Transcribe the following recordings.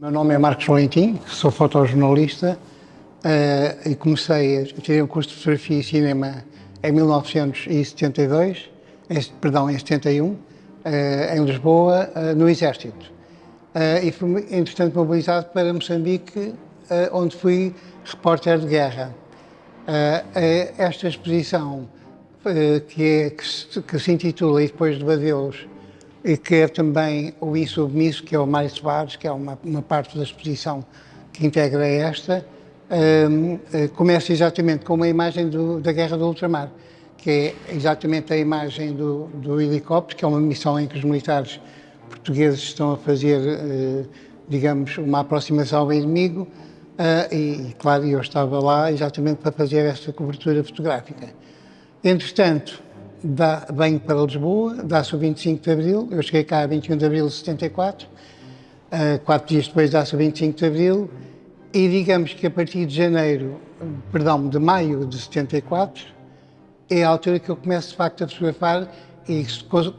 Meu nome é Marcos Valentim, sou fotojornalista e tirei um curso de fotografia e cinema em 1972, em 71, em Lisboa, no Exército. E fui, entretanto, mobilizado para Moçambique, onde fui repórter de guerra. Esta exposição, que se intitula E Depois do Adeus, e que é também o Insubmisso, que é o Mário Soares, que é uma parte da exposição que integra esta, começa exatamente com uma imagem da Guerra do Ultramar, que é exatamente a imagem do helicóptero, que é uma missão em que os militares portugueses estão a fazer, digamos, uma aproximação ao inimigo, e claro, eu estava lá exatamente para fazer esta cobertura fotográfica. Entretanto, venho para Lisboa, dá-se o 25 de Abril, eu cheguei cá a 21 de Abril de 74, 4 dias depois dá-se o 25 de Abril, e digamos que a partir de maio de 74, é a altura que eu começo de facto a fotografar e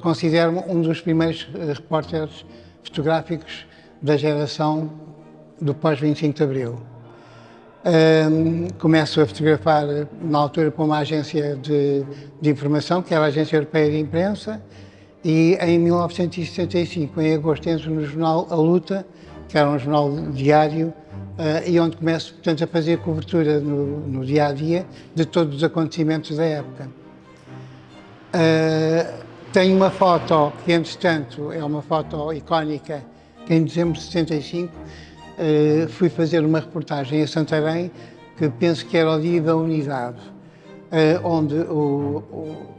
considero-me um dos primeiros repórteres fotográficos da geração do pós-25 de Abril. Começo a fotografar na altura para uma agência de informação, que era a Agência Europeia de Imprensa, e em 1975, em agosto, entro no jornal A Luta, que era um jornal diário, e onde começo, portanto, a fazer cobertura no dia-a-dia de todos os acontecimentos da época. Tenho uma foto que, entretanto, é uma foto icónica, que em dezembro de 75, fui fazer uma reportagem a Santarém, que penso que era o Dia da Unidade, onde o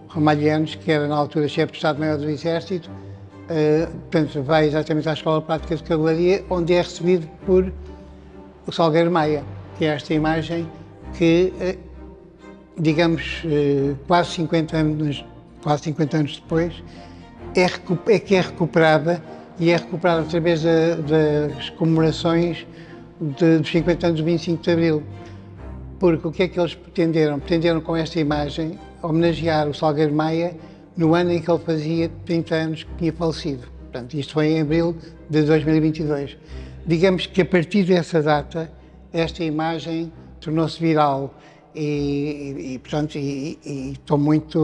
Ramalhianos, que era na altura chefe de Estado-Maior do Exército, portanto, vai exatamente à Escola Prática de Cavalaria, onde é recebido por o Salgueiro Maia, que é esta imagem que, digamos, quase 50 anos depois, é recuperada, e é recuperada através das comemorações dos 50 anos do 25 de Abril. Porque o que é que eles pretenderam? Pretenderam com esta imagem homenagear o Salgueiro Maia no ano em que ele fazia 30 anos que tinha falecido. Portanto, isto foi em abril de 2022. Digamos que a partir dessa data, esta imagem tornou-se viral e estou muito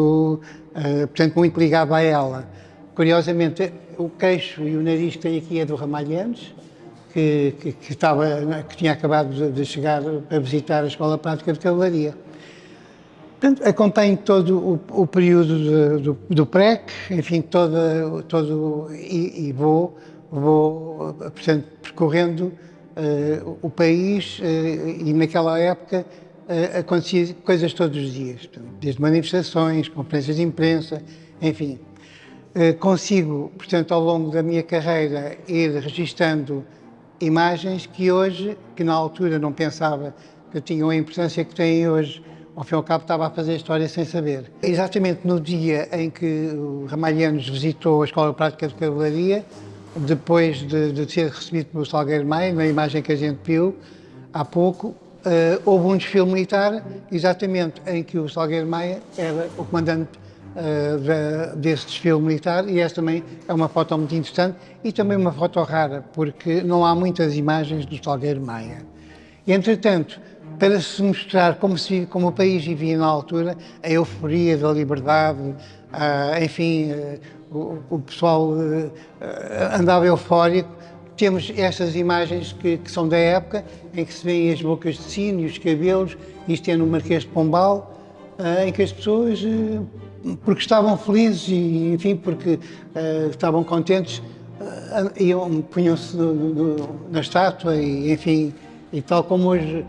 ligado a ela. Curiosamente, o queixo e o nariz que tem aqui é do Ramalhianos, que tinha acabado de chegar a visitar a Escola Prática de Cavalaria. Portanto, acompanho todo o período do PREC, enfim, e vou portanto, percorrendo o país, e naquela época acontecia coisas todos os dias, portanto, desde manifestações, conferências de imprensa, enfim. Consigo, portanto, ao longo da minha carreira, ir registando imagens que na altura não pensava que tinham a importância que têm hoje. Ao fim e ao cabo, estava a fazer a história sem saber. Exatamente no dia em que o Ramalhianos visitou a Escola Prática de Cavalaria, depois de ser recebido pelo Salgueiro Maia, na imagem que a gente viu há pouco, houve um desfile militar, exatamente em que o Salgueiro Maia era o comandante desse desfile militar, e esta também é uma foto muito interessante e também uma foto rara, porque não há muitas imagens do Salgueiro Maia. E, entretanto, para se mostrar como o país vivia na altura, a euforia da liberdade, enfim, o pessoal andava eufórico. Temos estas imagens que são da época, em que se vêem as bocas de sino e os cabelos, isto é no Marquês de Pombal, em que as pessoas, porque estavam felizes e, enfim, porque estavam contentes, punham-se na estátua e, enfim, e tal como hoje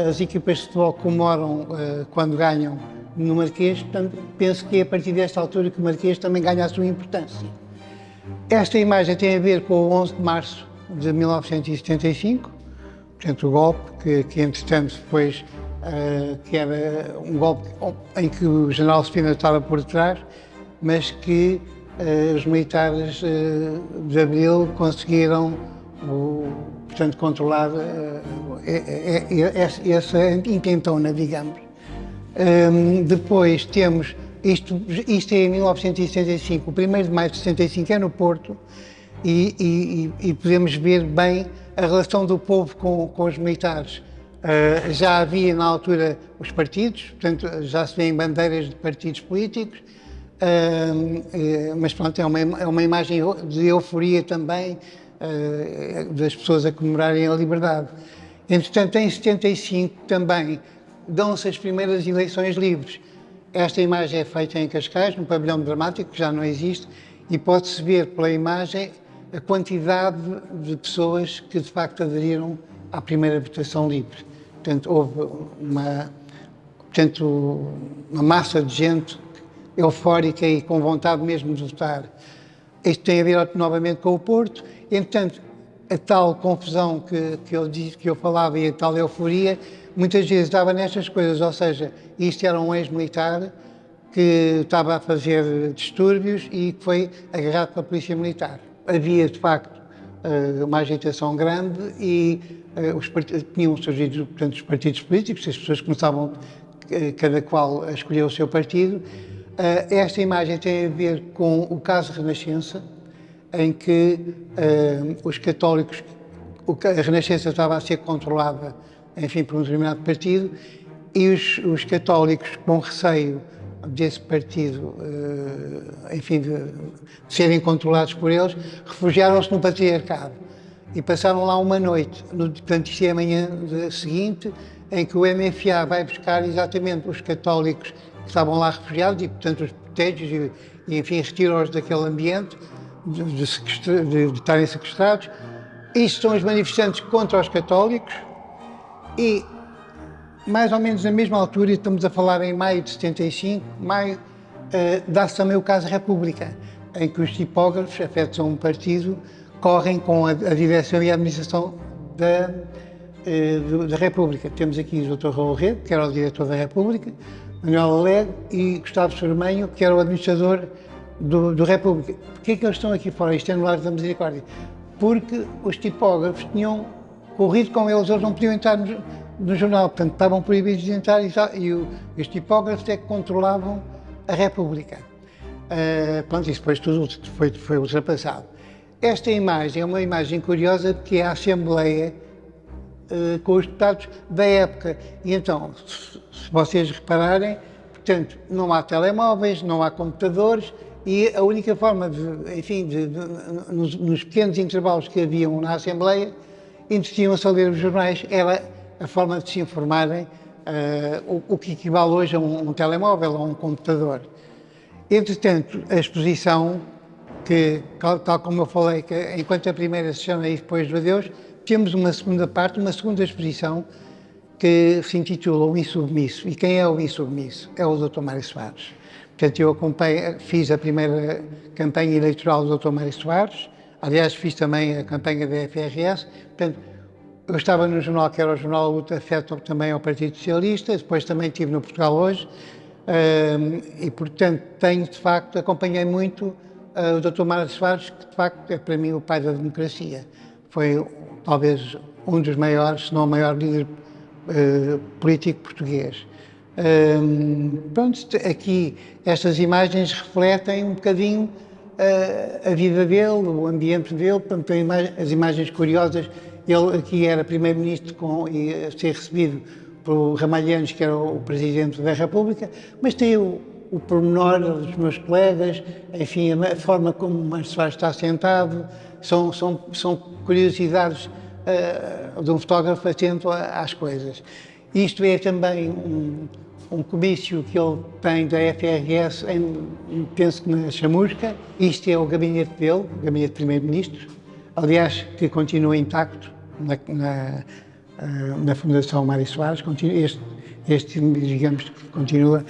as equipas de futebol comemoram quando ganham no Marquês, portanto, penso que é a partir desta altura que o Marquês também ganha a sua importância. Esta imagem tem a ver com o 11 de março de 1975, portanto, o golpe que entretanto, depois, que era um golpe em que o general Spina estava por trás, mas que os militares de Abril conseguiram, portanto, controlar essa intentona, digamos. Depois temos, isto é em 1975, o 1º de maio de 75 é no Porto, e podemos ver bem a relação do povo com os militares. Já havia na altura os partidos, portanto já se vêem bandeiras de partidos políticos, mas pronto, é uma imagem de euforia também, das pessoas a comemorarem a liberdade. Entretanto, em 75 também dão-se as primeiras eleições livres. Esta imagem é feita em Cascais, no pavilhão dramático, que já não existe, e pode-se ver pela imagem a quantidade de pessoas que de facto aderiram à primeira votação livre. Portanto, houve uma massa de gente eufórica e com vontade mesmo de votar. Isto tem a ver novamente com o Porto. Entretanto, a tal confusão que eu falava e a tal euforia, muitas vezes dava nestas coisas, ou seja, isto era um ex-militar que estava a fazer distúrbios e que foi agarrado pela polícia militar. Havia, de facto, uma agitação grande e tinham surgido, portanto, os partidos políticos, as pessoas começavam, cada qual, a escolher o seu partido. Esta imagem tem a ver com o caso Renascença, em que os católicos, a Renascença estava a ser controlada, enfim, por um determinado partido, e os católicos, com receio desse partido, enfim, de serem controlados por eles, refugiaram-se no Patriarcado e passaram lá uma noite. Portanto, isto é a manhã seguinte, em que o MFA vai buscar exatamente os católicos que estavam lá refugiados e, portanto, os protege e enfim, retira-os daquele ambiente de estarem sequestrados. Isto são os manifestantes contra os católicos e, mais ou menos na mesma altura, estamos a falar em maio de 75, dá-se também o caso República, em que os tipógrafos, afetos a um partido, correm com a direção e a administração da República. Temos aqui o Dr. Raul Rego, que era o diretor da República, Manuel Alegre e Gustavo Sormenho, que era o administrador do República. Porquê é que eles estão aqui fora? Isto é no Largo da Misericórdia. Porque os tipógrafos tinham corrido com eles não podiam entrar no jornal, portanto estavam proibidos de entrar e os tipógrafos é que controlavam a República. Pronto, isso depois tudo foi ultrapassado. Esta imagem é uma imagem curiosa porque é a Assembleia com os deputados da época. E então, se vocês repararem, portanto, não há telemóveis, não há computadores e a única forma nos pequenos intervalos que haviam na Assembleia, entretinham-se a ler os jornais, era a forma de se informarem, o que equivale hoje a um telemóvel, a um computador. Entretanto, a exposição, que, tal como eu falei, que enquanto a primeira se chama E Depois do Adeus, temos uma segunda parte, uma segunda exposição, que se intitula O Insubmisso. E quem é o Insubmisso? É o Dr. Mário Soares. Portanto, eu fiz a primeira campanha eleitoral do Dr. Mário Soares, aliás, fiz também a campanha da FRS. Portanto, eu estava no jornal que era o jornal Luta, afeto também ao Partido Socialista, depois também estive no Portugal Hoje, e portanto acompanhei muito o Dr. Mário Soares, que de facto é para mim o pai da democracia. Foi talvez um dos maiores, se não o maior líder político português. Pronto, aqui estas imagens refletem um bocadinho a vida dele, o ambiente dele, portanto, tem as imagens curiosas. Ele aqui era primeiro-ministro e a ser recebido por Ramalhianos, que era o presidente da República, mas tem o pormenor dos meus colegas, enfim, a forma como o Mário Soares está sentado, são curiosidades de um fotógrafo atento às coisas. Isto é também um comício que ele tem da FRS, penso que na Chamusca. Isto é o gabinete dele, o gabinete de primeiro-ministro, aliás, que continua intacto na Fundação Mário Soares, este digamos que continua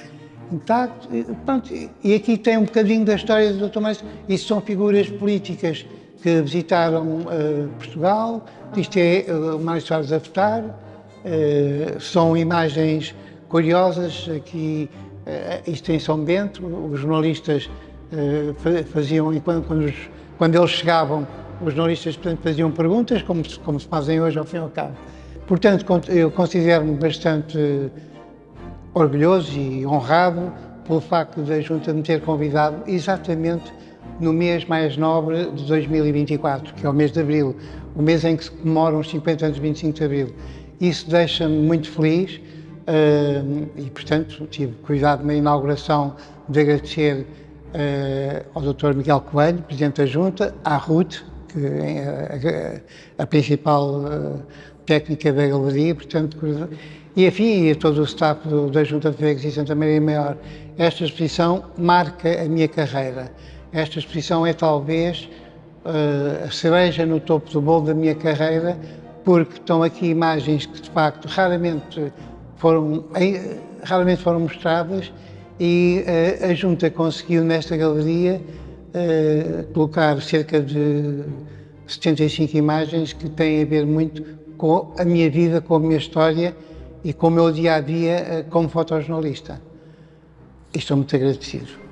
intacto. Pronto, e aqui tem um bocadinho da história do Dr. Mário Soares. Isso são figuras políticas que visitaram Portugal. Isto é o Mário Soares a votar. São imagens curiosas aqui, isto em São Bento. Os jornalistas faziam, e quando eles chegavam, os jornalistas, portanto, faziam perguntas, como se fazem hoje, ao fim e ao cabo. Portanto, eu considero-me bastante orgulhoso e honrado pelo facto da Junta me ter convidado exatamente no mês mais nobre de 2024, que é o mês de Abril, o mês em que se comemoram os 50 anos de 25 de Abril. Isso deixa-me muito feliz e, portanto, tive cuidado na inauguração de agradecer ao Dr. Miguel Coelho, Presidente da Junta, à Ruth, que é a principal técnica da galeria, portanto, e a todo o staff da Junta de Freguesia Santa Maria Maior. Esta exposição marca a minha carreira. Esta exposição é talvez a cereja no topo do bolo da minha carreira, porque estão aqui imagens que de facto raramente foram mostradas e a Junta conseguiu nesta galeria colocar cerca de 75 imagens que têm a ver muito com a minha vida, com a minha história e com o meu dia-a-dia como fotojornalista. E estou muito agradecido.